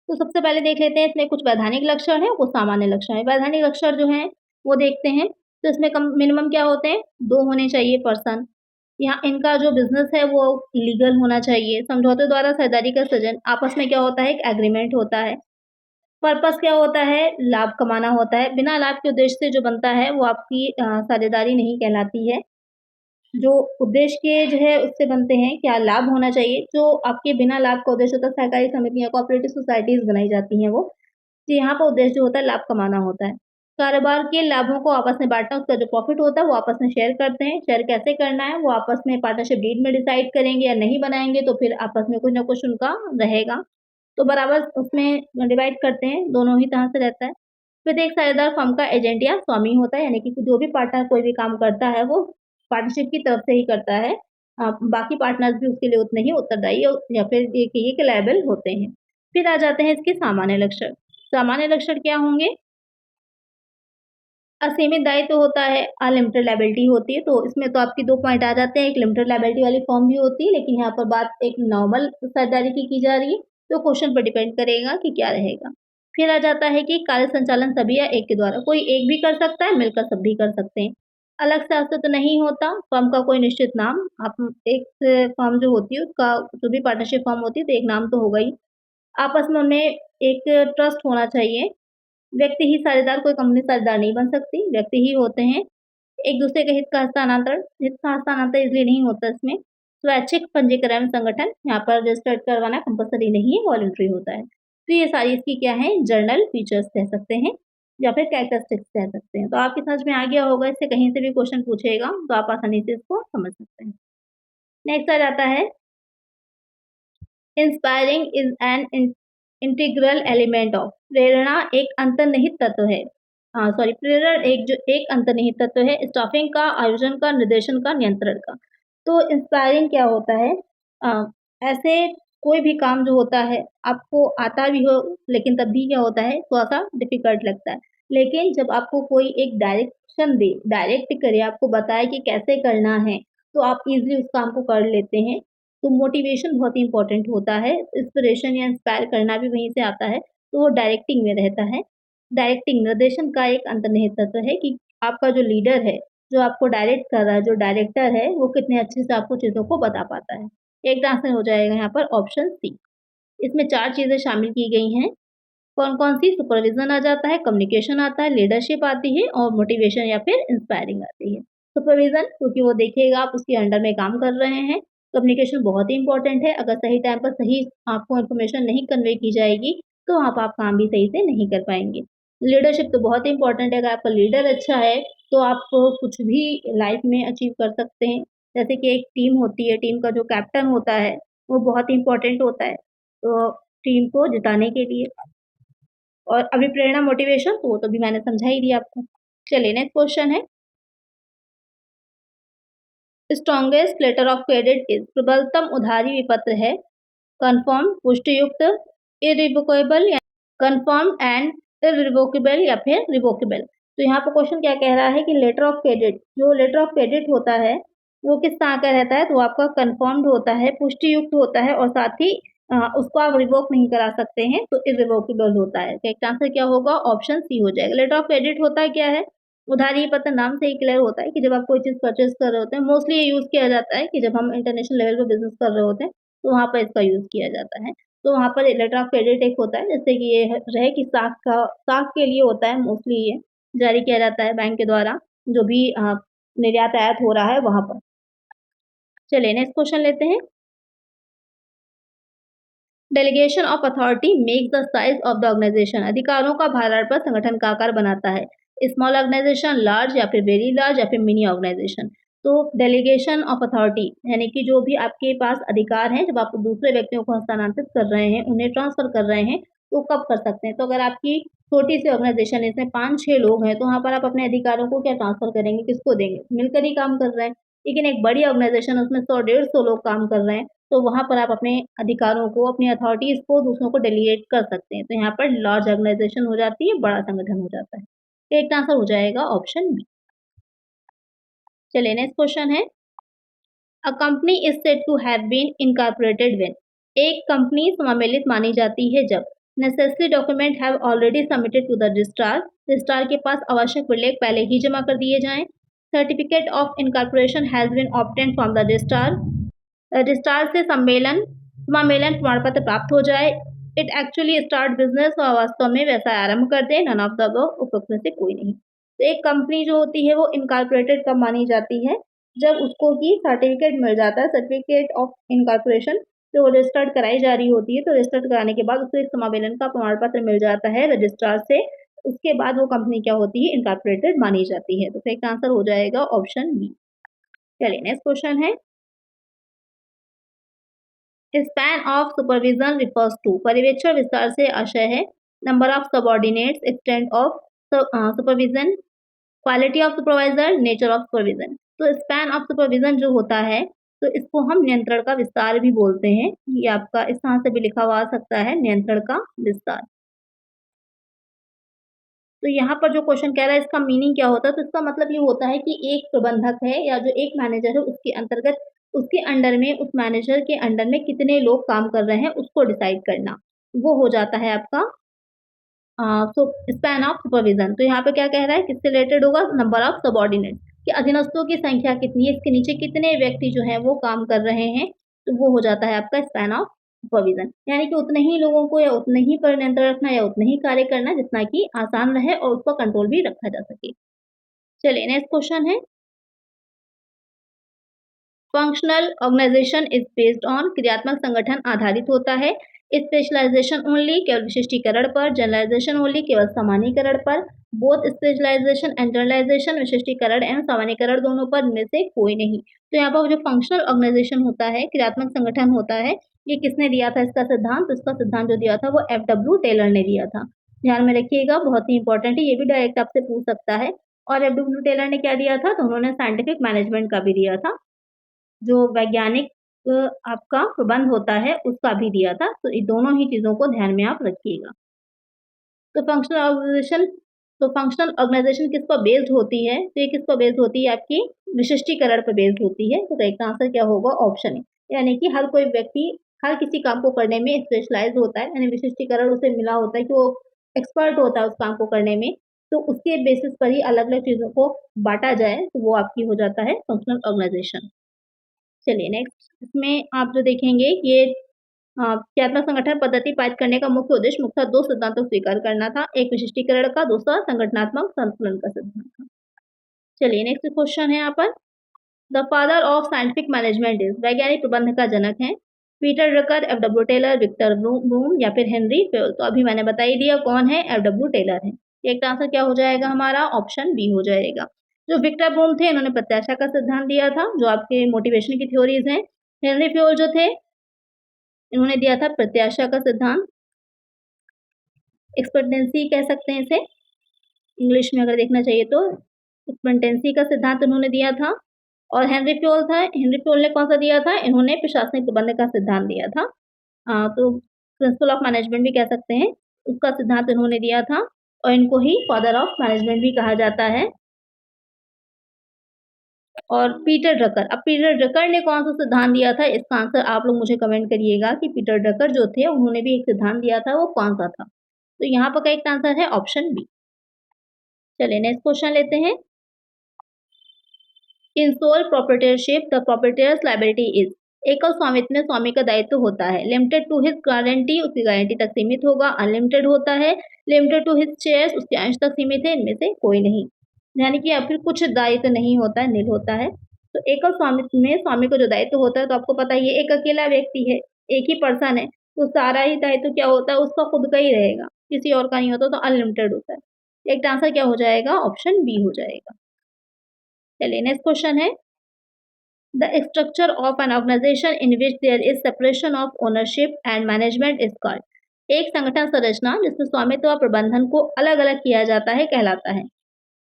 तो सबसे पहले देख लेते हैं इसमें कुछ वैधानिक लक्षण हैं, कुछ सामान्य लक्षण हैं। वैधानिक लक्षण जो हैं वो देखते हैं, तो इसमें कम मिनिमम क्या होते हैं? 2 होने चाहिए पर्सन। यहाँ इनका जो बिज़नेस है वो लीगल होना चाहिए। समझौते द्वारा साझेदारी का सृजन, आपस में क्या होता है? एक एग्रीमेंट होता है। पर्पस क्या होता है? लाभ कमाना होता है। बिना लाभ के उद्देश्य से जो बनता है वो आपकी साझेदारी नहीं कहलाती है। जो उद्देश्य के जो है उससे बनते हैं, क्या लाभ होना चाहिए, जो आपके बिना लाभ का उद्देश्य होता है, सहकारी समितियाँ, कोऑपरेटिव सोसाइटीज़ बनाई जाती हैं वो। तो यहाँ पर उद्देश्य जो होता है लाभ कमाना होता है। कारोबार के लाभों को आपस में बाँटना, उसका जो प्रॉफ़िट होता है वो आपस में शेयर करते हैं। शेयर कैसे करना है वो आपस में पार्टनरशिप डीड में डिसाइड करेंगे, या नहीं बनाएँगे तो फिर आपस में कुछ न कुछ उनका रहेगा। तो बराबर उसमें डिवाइड करते हैं, दोनों ही तरह से रहता है। फिर एक साझेदार फर्म का एजेंट या स्वामी होता है, यानी कि जो भी पार्टनर कोई भी काम करता है वो पार्टनरशिप की तरफ से ही करता है। बाकी पार्टनर्स भी उसके लिए उतने ही उत्तरदायी या फिर ये कहिए कि लायबल होते हैं। फिर आ जाते हैं इसके सामान्य लक्षण। सामान्य लक्षण क्या होंगे? असीमित दायित्व होता है, अनलिमिटेड लायबिलिटी होती है, तो इसमें तो आपके 2 पॉइंट आ जाते हैं। एक लिमिटेड लायबिलिटी वाली फर्म भी होती है, लेकिन यहाँ पर बात एक नॉर्मल साझेदारी की जा रही है, तो क्वेश्चन पर डिपेंड करेगा कि क्या रहेगा। फिर आ जाता है कि कार्य संचालन सभी या एक के द्वारा, कोई एक भी कर सकता है, मिलकर सब भी कर सकते हैं। अलग से अस्तित्व नहीं होता, फर्म का कोई निश्चित नाम, आप एक फर्म जो होती है उसका जो भी पार्टनरशिप फर्म होती है तो एक नाम तो होगा ही। आपस में उन्हें एक ट्रस्ट होना चाहिए। व्यक्ति ही साझेदार, कोई कंपनी साझेदार नहीं बन सकती, व्यक्ति ही होते हैं। एक-दूसरे के हित का हस्तांतरण इसलिए नहीं होता इसमें। स्वैच्छिक पंजीकरण संगठन, यहाँ पर रजिस्टर्ड करवाना कंपल्सरी नहीं है, वॉलंटरी होता है। तो ये सारी इसकी क्या है, जर्नल फीचर्स कह सकते हैं या फिर कैरेक्टरिस्टिक्स कह सकते हैं। तो आपकी समझ में आ गया होगा, इससे कहीं से भी क्वेश्चन पूछेगा तो आप आसानी से इसको समझ सकते हैं। नेक्स्ट आ जाता है, inspiring is an integral element of, प्रेरणा एक अंतर्निहित तत्व है। प्रेरणा एक अंतर्निहित तत्व है स्टाफिंग का, आयोजन का, निर्देशन का, नियंत्रण का। तो इंस्पायरिंग क्या होता है? ऐसे कोई भी काम जो होता है आपको आता भी हो, लेकिन तब भी क्या होता है, थोड़ा सा डिफिकल्ट लगता है। लेकिन जब आपको कोई एक डायरेक्शन दे, डायरेक्ट करे, आपको बताए कि कैसे करना है, तो आप इजीली उस काम को कर लेते हैं। तो मोटिवेशन बहुत ही इंपॉर्टेंट होता है, इंस्पिरेशन या इंस्पायर करना भी वहीं से आता है, तो वो डायरेक्टिंग में रहता है। डायरेक्टिंग निर्देशन का एक अंतर्निहित तत्व है कि आपका जो लीडर है, जो आपको डायरेक्ट कर रहा है, जो डायरेक्टर है, वो कितने अच्छे से आपको चीज़ों को बता पाता है। एक आंसर हो जाएगा यहाँ पर ऑप्शन सी। इसमें 4 चीज़ें शामिल की गई हैं। कौन-कौन सी? सुपरविज़न आ जाता है, कम्युनिकेशन आता है, लीडरशिप आती है और मोटिवेशन या फिर इंस्पायरिंग आती है। सुपरविज़न, क्योंकि वो देखेगा आप उसके अंडर में काम कर रहे हैं। कम्युनिकेशन बहुत ही इंपॉर्टेंट है, अगर सही टाइम पर सही आपको इन्फॉर्मेशन नहीं कन्वे की जाएगी, तो वहाँ पर आप काम भी सही से नहीं कर पाएँगे। लीडरशिप तो बहुत ही इंपॉर्टेंट है, अगर आपका लीडर अच्छा है, तो आप कुछ भी लाइफ में अचीव कर सकते हैं। जैसे कि एक टीम होती है, टीम का जो कैप्टन होता है, वो बहुत ही इंपॉर्टेंट होता है, तो टीम को जिताने के लिए। और अभी प्रेरणा मोटिवेशन तो वो तो भी मैंने समझा ही दिया आपको। चलिए नेक्स्ट क्वेश्चन है, strongest letter of credit is, प्रबलतम उधारी विपत्र है, कन्फर्म पुष्टियुक्त, इरिवोकेबल या कन्फर्म एंड इरिवोकेबल या फिर रिवोकेबल। तो यहाँ पर क्वेश्चन क्या कह रहा है कि लेटर ऑफ क्रेडिट, जो लेटर ऑफ क्रेडिट होता है वो किस तरह का रहता है, तो आपका कन्फर्म्ड होता है, पुष्टियुक्त होता है और साथ ही उसको आप रिवोक नहीं करा सकते हैं, तो इरिवोकेबल होता है। तो इसका आंसर क्या होगा? ऑप्शन सी हो जाएगा। लेटर ऑफ क्रेडिट होता है क्या है? उधारी पत्र नाम से ही क्लियर होता है कि जब आप कोई चीज़ परचेज़ कर रहे होते हैं, मोस्टली ये यूज़ किया जाता है कि जब हम इंटरनेशनल लेवल पे बिज़नेस कर रहे होते हैं, तो वहाँ पर इसका यूज़ किया जाता है। तो वहाँ पर लेटर ऑफ क्रेडिट एक होता है, जैसे कि ये रहे कि साख के लिए होता है, मोस्टली ये जारी किया जाता है बैंक के द्वारा, जो भी निर्यात आयात हो रहा है वहाँ पर। चलिए नेक्स्ट क्वेश्चन लेते हैं। Delegation of authority makes the size of the organization, अधिकारों का भारांपण संगठन का आकार बनाता है। स्मॉल ऑर्गेनाइजेशन, लार्ज या फिर वेरी लार्ज या फिर मिनी ऑर्गेनाइजेशन। तो डेलीगेशन ऑफ अथॉरिटी यानी कि जो भी आपके पास अधिकार हैं, जब आप दूसरे व्यक्तियों को हस्तांतरित कर रहे हैं, उन्हें ट्रांसफर कर रहे हैं, तो कब कर सकते हैं? तो अगर आपकी छोटी सी ऑर्गेनाइजेशन है, इसमें 5-6 लोग हैं, तो वहाँ पर आप अपने अधिकारों को क्या ट्रांसफर करेंगे, किसको देंगे? मिलकर ही काम कर रहे हैं। लेकिन एक बड़ी ऑर्गेनाइजेशन, उसमें 100-150 लोग काम कर रहे हैं, तो वहाँ पर आप अपने अधिकारों को, अपनी अथॉरिटीज़ को दूसरों को डेलीगेट कर सकते हैं। तो यहाँ पर लार्ज ऑर्गेनाइजेशन हो जाती है, बड़ा संगठन हो जाता है। एक आंसर हो जाएगा ऑप्शन बी। चलिए नेक्स्ट क्वेश्चन है, a company is said to have been incorporated when, एक कंपनी समामेलित मानी जाती है जब necessary document have already submitted to the registrar, registrar के पास आवश्यक विलेख पहले ही जमा कर दिए जाएं, certificate of incorporation has been obtained from the registrar, registrar से समामेलन प्रमाण पत्र प्राप्त हो जाए, इट एक्चुअली स्टार्ट बिजनेस, और वास्तव में व्यवसाय आरंभ कर दे, नन ऑफ द अबव, उपरोक्त में से कोई नहीं। तो एक कंपनी जो होती है वो इनकॉर्पोरेटेड कब मानी जाती है? जब उसको की सर्टिफिकेट मिल जाता है, सर्टिफिकेट ऑफ इनकॉर्पोरेशन, जो रजिस्टर्ड कराई जा रही होती है, तो रजिस्टर्ड कराने के बाद उसको एक समावेलन का प्रमाण पत्र मिल जाता है रजिस्ट्रार से, उसके बाद वो कंपनी क्या होती है? इनकॉर्पोरेटेड मानी जाती है। तो करेक्ट आंसर हो जाएगा ऑप्शन बी। चलिए नेक्स्ट क्वेश्चन है, span of supervision refers to, पर्यवेक्षण विस्तार से आशय है number of subordinates, extent of supervision, quality of supervisor, nature of supervision. तो स्पैन ऑफ सुपरविजन जो होता है, तो इसको हम नियंत्रण का विस्तार भी बोलते हैं। ये आपका इस तरह से भी लिखा हुआ आ सकता है, नियंत्रण का विस्तार। तो यहाँ पर जो क्वेश्चन कह रहा है इसका मीनिंग क्या होता है, तो इसका मतलब ये होता है कि एक प्रबंधक है या जो एक मैनेजर है उसके अंतर्गत, उसके अंडर में, उस मैनेजर के अंडर में कितने लोग काम कर रहे हैं उसको डिसाइड करना, वो हो जाता है आपका स्पैन ऑफ सुपरविजन। तो यहाँ पे क्या कह रहा है, किससे रिलेटेड होगा? नंबर ऑफ सबऑर्डिनेट, कि अधीनस्थों की संख्या कितनी है, इसके नीचे कितने व्यक्ति जो है वो काम कर रहे हैं, तो वो हो जाता है आपका स्पैन ऑफ सुपरविजन। यानी कि उतने ही लोगों को या उतने ही पर नियंत्रण रखना या उतने ही कार्य करना जितना कि आसान रहे और उस पर कंट्रोल भी रखा जा सके। चलिए नेक्स्ट क्वेश्चन है, functional organization is based on, क्रियात्मक संगठन आधारित होता है, स्पेशलाइजेशन ओनली, केवल विशिष्टीकरण पर, जनरलाइजेशन ओनली, केवल सामान्यीकरण पर, बोथ स्पेशलाइजेशन एंड जनरलाइजेशन, विशिष्टीकरण एवं सामान्यीकरण दोनों पर, इनमें से कोई नहीं। तो यहाँ पर जो फंक्शनल ऑर्गेनाइजेशन होता है, क्रियात्मक संगठन होता है, ये किसने दिया था इसका सिद्धांत? इसका सिद्धांत जो दिया था वो FW टेलर ने दिया था। ध्यान में रखिएगा, बहुत ही इंपॉर्टेंट है, ये भी डायरेक्ट आपसे पूछ सकता है। और FW टेलर ने क्या दिया था? तो उन्होंने साइंटिफिक मैनेजमेंट का भी दिया था, जो वैज्ञानिक आपका प्रबंध होता है उसका भी दिया था। तो ये दोनों ही चीज़ों को ध्यान में आप रखिएगा। तो फंक्शनल ऑर्गेनाइजेशन किस पर बेस्ड होती है? तो ये किस पर बेस्ड होती है? आपकी विशिष्टीकरण पर बेस्ड होती है। तो करेक्ट आंसर क्या होगा? ऑप्शन ए, यानी कि हर कोई व्यक्ति हर किसी काम को करने में स्पेशलाइज होता है, यानी विशिष्टीकरण उसे मिला होता है कि वो एक्सपर्ट होता है उस काम को करने में, तो उसके बेसिस पर ही अलग अलग चीज़ों को बांटा जाए, तो वो आपकी हो जाता है फंक्शनल ऑर्गेनाइजेशन। चलिए नेक्स्ट, इसमें आप जो देखेंगे ये क्रियात्मक संगठन पद्धति पारित करने का मुख्य उद्देश्य मुख्यतः दो सिद्धांतों को स्वीकार करना था, एक विशिष्टीकरण का, दूसरा संगठनात्मक संतुलन का सिद्धांत था। चलिए नेक्स्ट क्वेश्चन है यहाँ पर, the father of scientific management is, वैज्ञानिक प्रबंध का जनक है, Peter Drucker, FW Taylor, Victor Vroom या फिर हेनरी फ्योल। तो अभी मैंने बता ही दिया कौन है, FW टेलर है। एक आंसर क्या हो जाएगा हमारा? ऑप्शन बी हो जाएगा। जो विक्टर ब्रूम थे इन्होंने प्रत्याशा का सिद्धांत दिया था, जो आपके मोटिवेशन की थ्योरीज हैं। हेनरी फ्योल जो थे इन्होंने दिया था प्रत्याशा का सिद्धांत, एक्सपेक्टेंसी कह सकते हैं इसे इंग्लिश में अगर देखना चाहिए तो, एक्सपेक्टेंसी का सिद्धांत इन्होंने दिया था। और हेनरी फ्योल था, हेनरी फ्योल ने कौन सा दिया था? इन्होंने प्रशासनिक प्रबंध का सिद्धांत दिया था। तो प्रिंसिपल ऑफ मैनेजमेंट भी कह सकते हैं, उसका सिद्धांत इन्होंने दिया था, और इनको ही फादर ऑफ मैनेजमेंट भी कहा जाता है। और पीटर ड्रकर, अब पीटर ड्रकर ने कौन सा सिद्धांत दिया था, इसका आंसर आप लोग मुझे कमेंट करिएगा कि पीटर ड्रकर जो थे उन्होंने भी एक सिद्धांत दिया था, वो कौन सा था। तो यहाँ पर करेक्ट आंसर है ऑप्शन बी। चलिए नेक्स्ट क्वेश्चन लेते हैं, in sole proprietorship the proprietor's liability is, एकल स्वामित्व में स्वामी का दायित्व होता है, लिमिटेड टू हिज गारंटी, उसकी गारंटी तक सीमित होगा, अनलिमिटेड होता है, लिमिटेड टू हिज शेयर्स, उसके अंश तक सीमित है, इनमें से कोई नहीं, यानी कि या फिर कुछ दायित्व नहीं होता है, नील होता है। तो एकल स्वामित्व में स्वामी को जो दायित्व होता है, तो आपको पता है ये एक अकेला व्यक्ति है, एक ही पर्सन है, तो सारा ही दायित्व क्या होता है, उसका खुद का ही रहेगा, किसी और का नहीं होता, तो अनलिमिटेड होता है। एक आंसर क्या हो जाएगा? ऑप्शन बी हो जाएगा। चलिए नेक्स्ट क्वेश्चन है, the structure of an organization in which there is separation of ownership and management is called, एक संगठन संरचना जिसमें स्वामित्व और प्रबंधन को अलग अलग किया जाता है कहलाता है,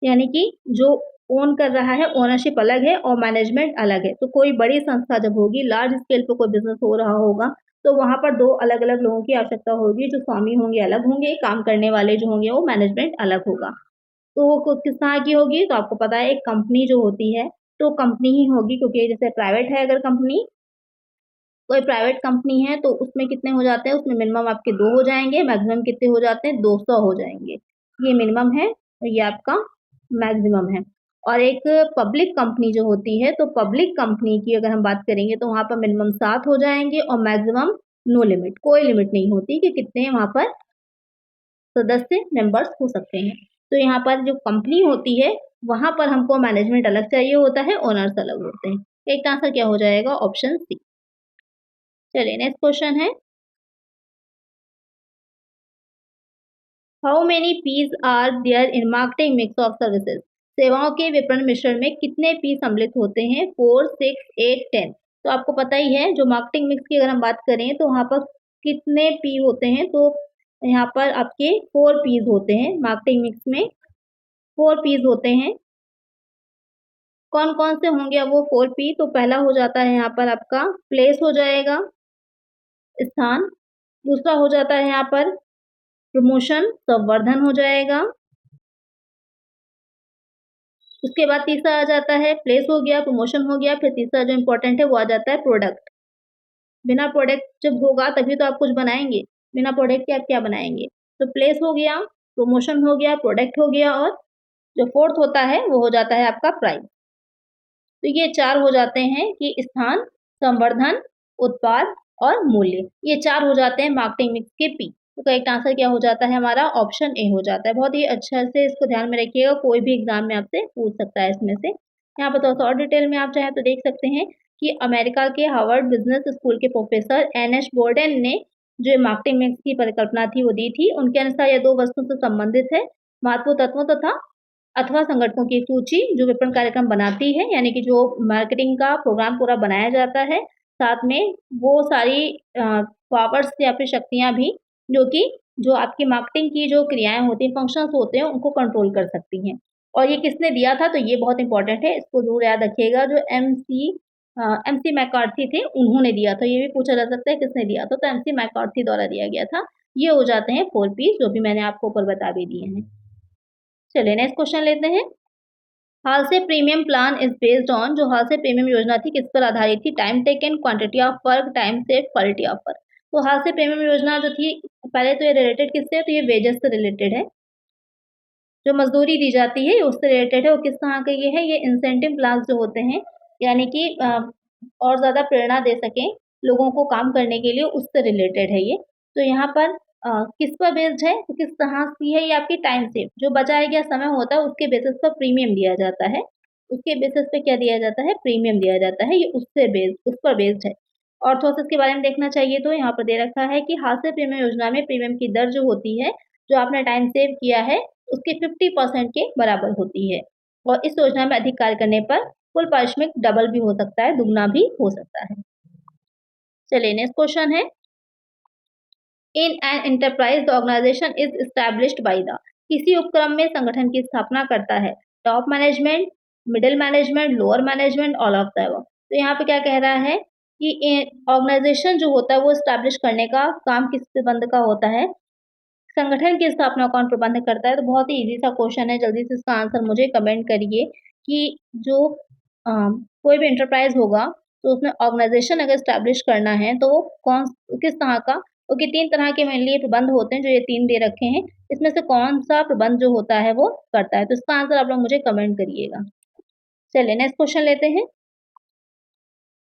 यानी कि जो ओन कर रहा है ओनरशिप अलग है और मैनेजमेंट अलग है। तो कोई बड़ी संस्था जब होगी, लार्ज स्केल पे कोई बिजनेस हो रहा होगा, तो वहाँ पर दो अलग अलग लोगों की आवश्यकता होगी, जो स्वामी होंगे अलग होंगे, काम करने वाले जो होंगे वो मैनेजमेंट अलग होगा। तो वो किस तरह की होगी? तो आपको पता है एक कंपनी जो होती है तो कंपनी ही होगी, क्योंकि जैसे प्राइवेट है, अगर कंपनी कोई प्राइवेट कंपनी है तो उसमें कितने हो जाते हैं, उसमें मिनिमम आपके 2 हो जाएंगे, मैक्सिमम कितने हो जाते हैं, 200 हो जाएंगे। ये मिनिमम है और ये आपका मैक्सिमम है। और एक पब्लिक कंपनी जो होती है, तो पब्लिक कंपनी की अगर हम बात करेंगे तो वहाँ पर मिनिमम 7 हो जाएंगे और मैक्सिमम नो लिमिट, कोई लिमिट नहीं होती कि कितने वहाँ पर सदस्य मेंबर्स हो सकते हैं। तो यहाँ पर जो कंपनी होती है वहाँ पर हमको मैनेजमेंट अलग चाहिए होता है, ओनर्स अलग होते हैं। एक आंसर क्या हो जाएगा? Option C. चलिए नेक्स्ट क्वेश्चन है, how many P's are there in marketing mix of services? सेवाओं के विपणन मिश्रण में कितने पी सम्मिलित होते हैं? 4, 6, 8, 10। तो आपको पता ही है जो मार्केटिंग मिक्स की अगर हम बात करें तो वहाँ पर कितने पी होते हैं? तो यहाँ पर आपके 4 पीस होते हैं मार्केटिंग मिक्स में, 4 पीस होते हैं। कौन कौन से होंगे अब वो 4 पी? तो पहला हो जाता है यहाँ पर आपका प्लेस हो जाएगा, स्थान। दूसरा हो जाता है यहाँ पर प्रमोशन, संवर्धन हो जाएगा। उसके बाद तीसरा आ जाता है प्लेस हो गया, प्रमोशन हो गया, फिर तीसरा जो इम्पोर्टेंट है वो आ जाता है प्रोडक्ट। बिना प्रोडक्ट जब होगा तभी तो आप कुछ बनाएंगे, बिना प्रोडक्ट के आप क्या बनाएंगे? तो प्लेस हो गया, प्रमोशन हो गया, प्रोडक्ट हो गया, और जो फोर्थ होता है वो हो जाता है आपका प्राइस। तो ये 4 हो जाते हैं कि स्थान, संवर्धन, उत्पाद और मूल्य। ये 4 हो जाते हैं मार्केटिंग मिक्स के पी। तो करेक्ट आंसर क्या हो जाता है हमारा? ऑप्शन ए हो जाता है। बहुत ही अच्छा से इसको ध्यान में रखिएगा, कोई भी एग्जाम में आपसे पूछ सकता है इसमें से। यहाँ पर थोड़ा सा और डिटेल में आप चाहें तो देख सकते हैं कि अमेरिका के हार्वर्ड बिजनेस स्कूल के प्रोफेसर एन.एच. बोर्डेन ने जो मार्केटिंग मिक्स की परिकल्पना थी वो दी थी। उनके अनुसार यह 2 वस्तुओं से संबंधित है, महत्वपूर्ण तत्वों तथा अथवा संगठनों की सूची जो विपणन कार्यक्रम बनाती है, यानी कि जो मार्केटिंग का प्रोग्राम पूरा बनाया जाता है, साथ में वो सारी पावर्स या फिर शक्तियाँ भी जो कि जो आपकी मार्केटिंग की जो क्रियाएँ होती हैं, फंक्शंस होते हैं, उनको कंट्रोल कर सकती हैं। और ये किसने दिया था? तो ये बहुत इंपॉर्टेंट है, इसको ज़रूर याद रखिएगा। जो एमसी मैकार्थी थे, उन्होंने दिया था। ये भी पूछा जा सकता है किसने दिया था? तो एमसी मैकार्थी द्वारा दिया गया था। ये हो जाते हैं 4 पीस जो भी मैंने आपको ऊपर बता भी दिए हैं। चलिए नेक्स्ट क्वेश्चन लेते हैं। हाल से premium plan is based on, जो हाल से प्रीमियम योजना थी किस पर आधारित थी? Time taken, quantity of work, time save, quality of work. तो हाल से प्रीमियम योजना जो थी, पहले तो ये रिलेटेड किससे है? तो ये वेजेस से रिलेटेड है। जो मजदूरी दी जाती है उससे रिलेटेड है। और किस तरह का ये है? ये इंसेंटिव प्लान जो होते हैं, यानी कि और ज़्यादा प्रेरणा दे सकें लोगों को काम करने के लिए, उससे रिलेटेड है ये। तो यहाँ पर किस पर बेस्ड है? तो किस तरह की है? ये आपकी टाइम सेव, जो बचाया गया समय होता है उसके बेसिस पर प्रीमियम दिया जाता है। उसके बेसिस पे क्या दिया जाता है? प्रीमियम दिया जाता है। ये उससे बेस्ड, उस पर बेस्ड है। और थोड़ा सा इसके बारे में देखना चाहिए तो यहाँ पर दे रखा है कि हास्य प्रीमियम योजना में प्रीमियम की दर जो होती है, जो आपने टाइम सेव किया है उसके 50% के बराबर होती है। और इस योजना में अधिक कार्य करने पर कुल पारिश्रमिक डबल भी हो सकता है, दुगना भी हो सकता है। चलिए नेक्स्ट क्वेश्चन है, in an enterprise the organization is established by the, किसी उपक्रम में संगठन की स्थापना करता है top management, middle management, lower management, all of the above. तो यहाँ पे क्या कह रहा है कि ऑर्गेनाइजेशन जो होता है वो एस्टैब्लिश करने का काम किस प्रबंध का होता है? संगठन की स्थापना कौन प्रबंध करता है? तो बहुत ही ईज़ी सा क्वेश्चन है, जल्दी से इसका आंसर मुझे कमेंट करिए कि जो कोई भी एंटरप्राइज़ होगा तो उसमें ऑर्गेनाइज़ेशन अगर एस्टैब्लिश करना है तो वो कौन किस तरह का, क्योंकि 3 तरह के मेनली प्रबंध होते हैं जो ये 3 दे रखे हैं, इसमें से कौन-सा प्रबंध जो होता है वो करता है? तो इसका आंसर आप लोग मुझे कमेंट करिएगा। चलिए नेक्स्ट क्वेश्चन लेते हैं।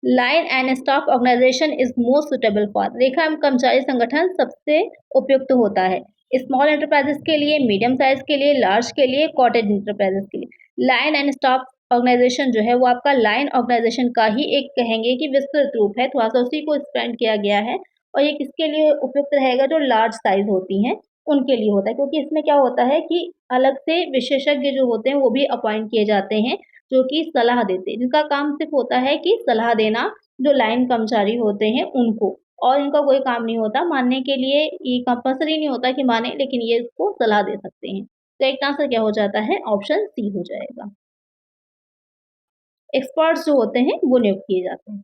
Line and staff organisation is most suitable for, रेखा एवं कर्मचारी संगठन सबसे उपयुक्त होता है स्मॉल एंटरप्राइजेस के लिए, मीडियम साइज के लिए, लार्ज के लिए, कॉटेज एंटरप्राइजेस के लिए। लाइन एंड स्टाफ ऑर्गेनाइजेशन जो है वो आपका लाइन ऑर्गेनाइजेशन का ही एक कहेंगे कि विस्तृत रूप है, थोड़ा सा उसी को एक्सपेंड किया गया है। और ये किसके लिए उपयुक्त रहेगा? जो लार्ज साइज होती हैं उनके लिए होता है, क्योंकि इसमें क्या होता है कि अलग से विशेषज्ञ जो होते हैं वो भी अपॉइंट किए जाते हैं जो कि सलाह देते हैं, जिनका काम सिर्फ होता है कि सलाह देना जो लाइन कर्मचारी होते हैं उनको, और इनका कोई काम नहीं होता मानने के लिए, ये कंपल्सरी नहीं होता कि माने, लेकिन ये इसको सलाह दे सकते हैं। तो एक आंसर क्या हो जाता है? ऑप्शन सी हो जाएगा। एक्सपर्ट्स जो होते हैं वो नियुक्त किए जाते हैं।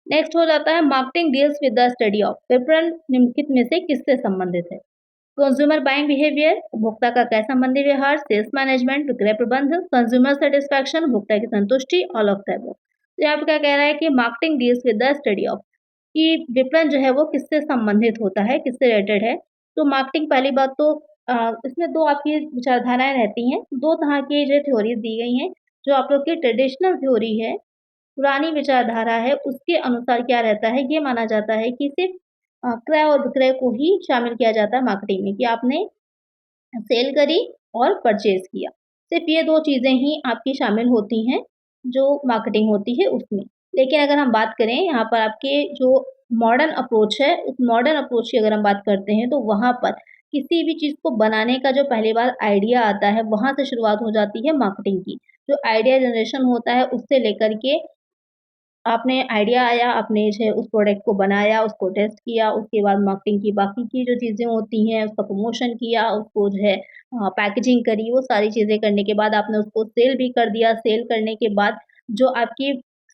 नेक्स्ट हो जाता है marketing deals with the study of, विपणन निम्नलिखित में से किससे संबंधित है? कंज्यूमर बाइंग बिहेवियर, उपभोक्ता का गैर संबंधी व्यवहार, सेल्स मैनेजमेंट, विक्रय प्रबंध, कंज्यूमर सेटिस्फैक्शन, उपभोक्ता की संतुष्टि, ऑल ऑफ द अबव। तो यहाँ पे क्या कह रहा है कि marketing deals with the study of, कि विपणन जो है वो किससे संबंधित होता है, किससे रिलेटेड है? तो मार्केटिंग, पहली बात तो इसमें 2 आपकी विचारधाराएँ रहती हैं, 2 तरह की जो थ्योरीज़ दी गई हैं। जो आप लोग की ट्रेडिशनल थ्योरी है, पुरानी विचारधारा है, उसके अनुसार क्या रहता है, ये माना जाता है कि सिर्फ़ क्रय और विक्रय को ही शामिल किया जाता है मार्केटिंग में, कि आपने सेल करी और परचेज़ किया। सिर्फ़ ये 2 चीज़ें ही आपकी शामिल होती हैं, जो मार्केटिंग होती है उसमें। लेकिन अगर हम बात करें यहाँ पर आपके जो मॉडर्न अप्रोच है, उस मॉडर्न अप्रोच की अगर हम बात करते हैं, तो वहाँ पर किसी भी चीज़ को बनाने का जो पहली बार आइडिया आता है, वहाँ से शुरुआत हो जाती है मार्केटिंग की। जो आइडिया जनरेशन होता है, उससे लेकर के आपने आइडिया आया, आपने जो है उस प्रोडक्ट को बनाया, उसको टेस्ट किया, उसके बाद मार्केटिंग की बाकी की जो चीज़ें होती हैं, उसका प्रमोशन किया, उसको जो है पैकेजिंग करी, वो सारी चीज़ें करने के बाद आपने उसको सेल भी कर दिया। सेल करने के बाद जो आपकी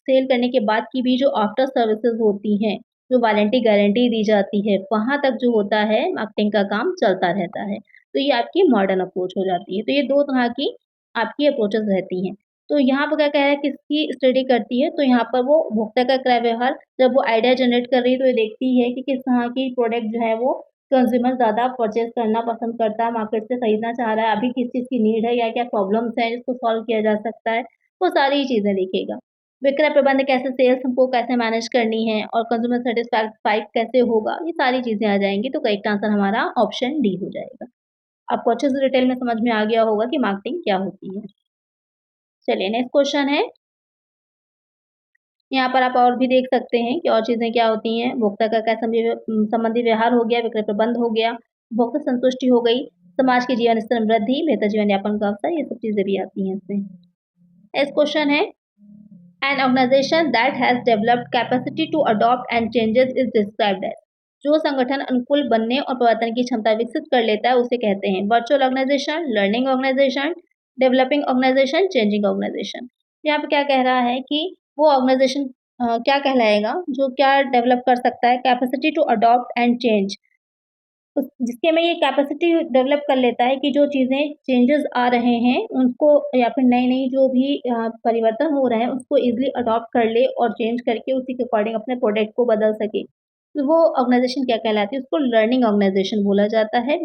सेल करने के बाद की भी जो आफ्टर सर्विसेज़ होती हैं, जो वारंटी गारंटी दी जाती है, वहाँ तक जो होता है मार्केटिंग का काम चलता रहता है। तो ये आपकी मॉडर्न अप्रोच हो जाती है। तो ये 2 तरह की आपकी अप्रोचेज़ रहती हैं। तो यहाँ पर क्या कह रहा है किसकी स्टडी करती है, तो यहाँ पर वो उपभोक्ता का क्रय व्यवहार जब वो आइडिया जनरेट कर रही है, तो ये देखती है कि किस तरह की प्रोडक्ट जो है वो कंज़्यूमर ज़्यादा परचेज़ करना पसंद करता है, मार्केट से खरीदना चाह रहा है, अभी किस चीज़ की नीड है या क्या प्रॉब्लम्स हैं जिसको सॉल्व किया जा सकता है, वो सारी चीज़ें देखेगा। विक्रय प्रबंध कैसे सेल्स को कैसे मैनेज करनी है और कंज़्यूमर सैटिस्फाइड कैसे होगा, ये सारी चीज़ें आ जाएँगी, तो करेक्ट आंसर हमारा ऑप्शन डी हो जाएगा। अब परचेज़ डिटेल में समझ में आ गया होगा कि मार्केटिंग क्या होती है। चलिए नेक्स्ट क्वेश्चन है, यहाँ पर आप और भी देख सकते हैं कि और चीज़ें क्या होती हैं, उपभोक्ता का क्या संबंधी व्यवहार हो गया, विक्रय प्रबंध हो गया, उपभोक्ता संतुष्टि हो गई, समाज के जीवन स्तर में वृद्धि, बेहतर जीवन यापन का अवसर, ये सब चीज़ें भी आती हैं इसमें। नेक्स्ट क्वेश्चन है, an organization that has developed capacity to adopt and changes is described as. जो संगठन अनुकूल बनने और परिवर्तन की क्षमता विकसित कर लेता है, उसे कहते हैं virtual organization, learning organization, developing organization, changing organization. यहाँ पे क्या कह रहा है कि वो ऑर्गेनाइजेशन क्या कहलाएगा, जो क्या डेवलप कर सकता है, capacity to adopt and change. उस जिसके में ये कैपेसिटी डेवलप कर लेता है कि जो चीज़ें चेंजेस आ रहे हैं, उनको या फिर नई-नई जो भी परिवर्तन हो रहे हैं, उसको ईज़िली अडॉप्ट कर ले और चेंज करके उसी के अकॉर्डिंग अपने प्रोडक्ट को बदल सके। तो वो ऑर्गेनाइज़ेशन क्या कहलाती है, उसको लर्निंग ऑर्गेनाइज़ेशन बोला जाता है,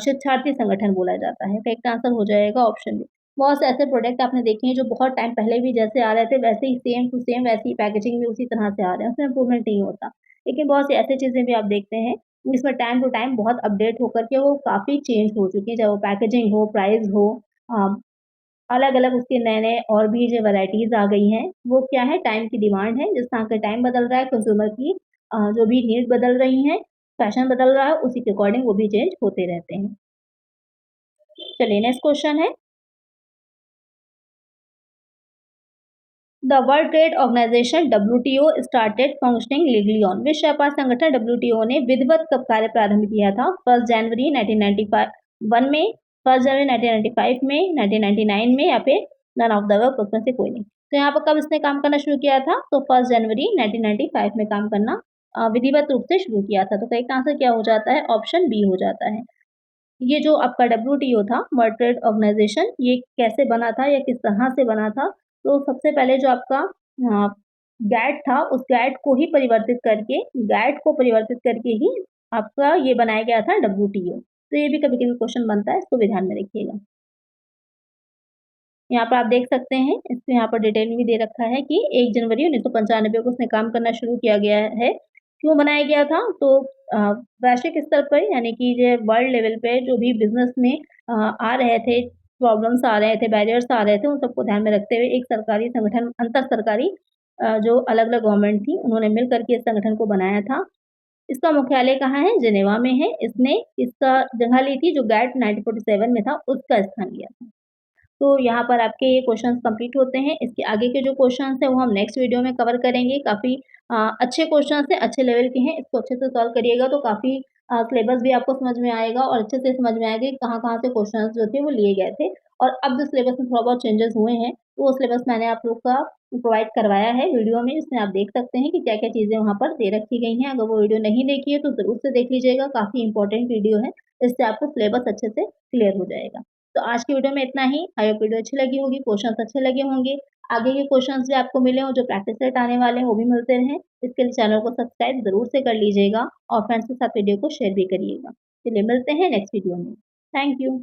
शिक्षार्थी संगठन बोला जाता है। करेक्ट आंसर हो जाएगा ऑप्शन बी। बहुत से ऐसे प्रोडक्ट आपने देखे हैं जो बहुत टाइम पहले भी जैसे आ रहे थे, वैसे ही सेम टू सेम वैसी पैकेजिंग भी उसी तरह से आ रहे हैं, उसमें इम्प्रूवमेंट नहीं होता। लेकिन बहुत सी ऐसी चीज़ें भी आप देखते हैं इसमें टाइम टू टाइम बहुत अपडेट होकर के वो काफ़ी चेंज हो चुकी है, चाहे वो पैकेजिंग हो, प्राइस हो, अ, अलग-अलग उसके नए-नए और भी जो वैराइटीज़ आ गई हैं, वो क्या है टाइम की डिमांड है, जिस तरह से टाइम बदल रहा है, कंज़्यूमर की जो भी नीड बदल रही हैं, फैशन बदल रहा है, उसी के अकॉर्डिंग वो भी चेंज होते रहते हैं। चलिए नेक्स्ट क्वेश्चन है, the world trade organization WTO started functioning legally on. विश्व व्यापार संगठन डब्ल्यूटीओ ने विधिवत कब कार्य प्रारंभ किया था? 1 जनवरी 1995 में, 1 जनवरी 1995 में, 1999 में या फिर नन ऑफ द अबव, उसमें से कोई नहीं। तो यहाँ पर कब इसने काम करना शुरू किया था? तो 1 जनवरी 1995 में काम करना विधिवत रूप से शुरू किया था। तो करेक्ट आंसर क्या हो जाता है? ऑप्शन बी हो जाता है। ये जो आपका डब्ल्यूटीओ था, वर्ल्ड ट्रेड ऑर्गेनाइजेशन, ये कैसे बना था या किस तरह से बना था? तो सबसे पहले जो आपका गैट था, उस गैट को ही परिवर्तित करके गैट को परिवर्तित करके ही आपका ये बनाया गया था डब्ल्यूटीओ। तो ये भी कभी-कभी क्वेश्चन बनता है, इसको भी ध्यान में रखिएगा। यहाँ पर आप देख सकते हैं, इसमें यहाँ पर डिटेल में भी दे रखा है कि 1 जनवरी 1995 को उसने काम करना शुरू किया गया है। क्यों बनाया गया था? तो अ, वैश्विक स्तर पर यानी कि जो वर्ल्ड लेवल पे जो भी बिज़नेस में आ रहे थे, प्रॉब्लम्स आ रहे थे, बैरियर्स आ रहे थे, उन सबको ध्यान में रखते हुए एक सरकारी संगठन अंतर सरकारी जो अलग-अलग गवर्नमेंट थी, उन्होंने मिल कर के इस संगठन को बनाया था। इसका मुख्यालय कहाँ है? जिनेवा में है। इसने इसका जगह ली थी जो गैट 1947 में था, उसका स्थान लिया था। तो यहाँ पर आपके ये क्वेश्चंस कंप्लीट होते हैं। इसके आगे के जो क्वेश्चंस हैं वो हम नेक्स्ट वीडियो में कवर करेंगे। काफ़ी अच्छे क्वेश्चंस हैं, अच्छे लेवल के हैं। इसको अच्छे से सॉल्व करिएगा तो काफ़ी सिलेबस भी आपको समझ में आएगा और अच्छे से समझ में आएगा कि कहाँ-कहाँ से क्वेश्चंस जो थे वो लिए गए थे। और अब जो सिलेबस में थोड़ा बहुत चेंजेस हुए हैं, तो वो सिलेबस मैंने आप लोग का प्रोवाइड करवाया है वीडियो में, जिसमें आप देख सकते हैं कि क्या-क्या चीज़ें वहाँ पर दे रखी गई हैं। अगर वो वीडियो नहीं देखी है तो ज़रूर से देख लीजिएगा, काफ़ी इंपॉर्टेंट वीडियो है। इससे आपको सिलेबस अच्छे से क्लियर हो जाएगा। तो आज की वीडियो में इतना ही। आई होप वीडियो अच्छी लगी होगी, क्वेश्चंस अच्छे लगे होंगे। आगे के क्वेश्चंस भी आपको मिले और जो प्रैक्टिस सेट आने वाले हैं वो भी मिलते रहें। इसके लिए चैनल को सब्सक्राइब ज़रूर से कर लीजिएगा और फ्रेंड्स के साथ वीडियो को शेयर भी करिएगा। चलिए मिलते हैं नेक्स्ट वीडियो में। Thank you.